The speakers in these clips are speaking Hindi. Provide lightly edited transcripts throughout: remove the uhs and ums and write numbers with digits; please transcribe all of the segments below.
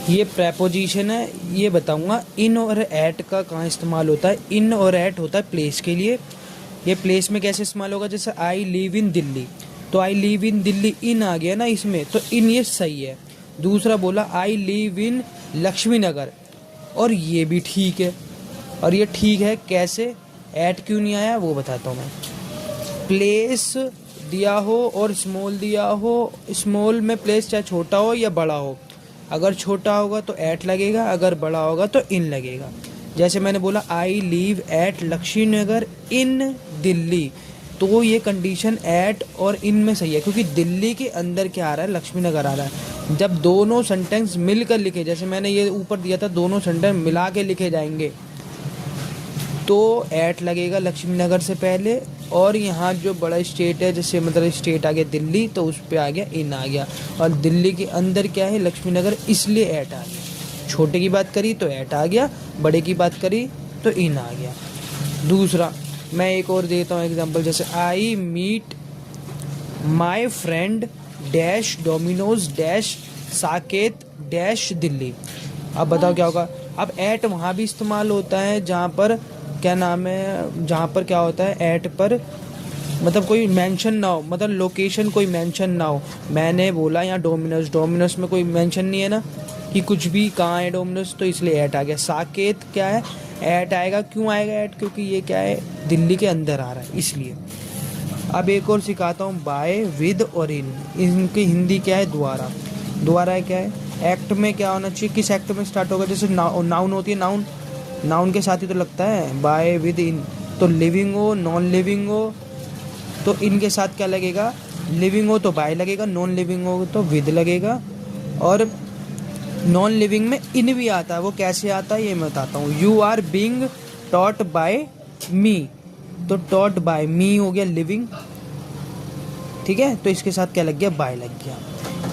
ये प्रेपोजिशन है, ये बताऊंगा। इन और एट का कहाँ इस्तेमाल होता है। इन और एट होता है प्लेस के लिए। ये प्लेस में कैसे इस्तेमाल होगा, जैसे आई लिव इन दिल्ली, तो आई लिव इन दिल्ली इन आ गया ना इसमें, तो इन ये सही है। दूसरा बोला आई लिव इन लक्ष्मी नगर, और ये भी ठीक है। और ये ठीक है कैसे, एट क्यों नहीं आया वो बताता हूँ मैं। प्लेस दिया हो और स्मॉल दिया हो, स्मॉल में प्लेस चाहे छोटा हो या बड़ा हो, अगर छोटा होगा तो एट लगेगा, अगर बड़ा होगा तो इन लगेगा। जैसे मैंने बोला आई लीव एट लक्ष्मी नगर इन दिल्ली, तो ये कंडीशन एट और इन में सही है, क्योंकि दिल्ली के अंदर क्या आ रहा है, लक्ष्मी नगर आ रहा है। जब दोनों सेंटेंस मिलकर लिखे, जैसे मैंने ये ऊपर दिया था, दोनों सेंटेंस मिला के लिखे जाएंगे तो एट लगेगा लक्ष्मी नगर से पहले, और यहाँ जो बड़ा स्टेट है, जैसे मतलब स्टेट आ गया दिल्ली, तो उस पर आ गया इन आ गया। और दिल्ली के अंदर क्या है, लक्ष्मी नगर, इसलिए एट आ गया। छोटे की बात करी तो एट आ गया, बड़े की बात करी तो इन आ गया। दूसरा मैं एक और देता हूँ एग्जांपल, जैसे I meet my friend dash Domino's dash Saket dash Delhi. अब बताओ क्या होगा। अब एट वहाँ भी इस्तेमाल होता है जहाँ पर क्या नाम है, जहाँ पर क्या होता है एट पर मतलब कोई मेंशन ना हो, मतलब लोकेशन कोई मेंशन ना हो। मैंने बोला यहाँ डोमिनोज, डोमिनोज में कोई मेंशन नहीं है ना कि कुछ भी कहाँ है डोमिनोज, तो इसलिए एट आ गया। साकेत क्या है, एट आएगा। क्यों आएगा एट, क्योंकि ये क्या है, दिल्ली के अंदर आ रहा है इसलिए। अब एक और सिखाता हूँ, बाय विद और इन, इनकी हिंदी क्या है, द्वारा। द्वारा क्या है, एक्ट में क्या होना चाहिए, किस एक्ट में स्टार्ट होगा, जैसे नाउन होती है, नाउन, नाउन के साथ ही तो लगता है बाय विद इन। तो लिविंग हो, नॉन लिविंग हो तो इनके साथ क्या लगेगा, लिविंग हो तो बाय लगेगा, नॉन लिविंग हो तो विद लगेगा। और नॉन लिविंग में इन भी आता है, वो कैसे आता है ये मैं बताता हूँ। You are being taught by me, तो टॉट बाय मी हो गया लिविंग, ठीक है, तो इसके साथ क्या लग गया, बाय लग गया।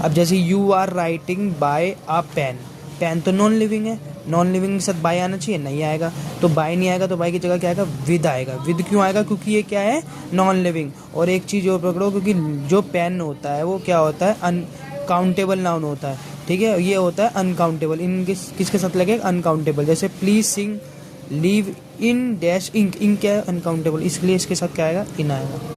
अब जैसे you are writing by a pen, pen तो नॉन लिविंग है, नॉन लिविंग के साथ बाय आना चाहिए, नहीं आएगा, तो बाय नहीं आएगा, तो बाय की जगह क्या आएगा, विद आएगा। विद क्यों आएगा, क्योंकि ये क्या है, नॉन लिविंग। और एक चीज़ और पकड़ो, क्योंकि जो पेन होता है वो क्या होता है, अनकाउंटेबल नाउन होता है, ठीक है, ये होता है अनकाउंटेबल। इन किसके साथ लगेगा, अनकाउंटेबल। जैसे please sing live in dash ink, ink क्या है, अनकाउंटेबल, इसलिए इसके साथ क्या आएगा, इन आएगा।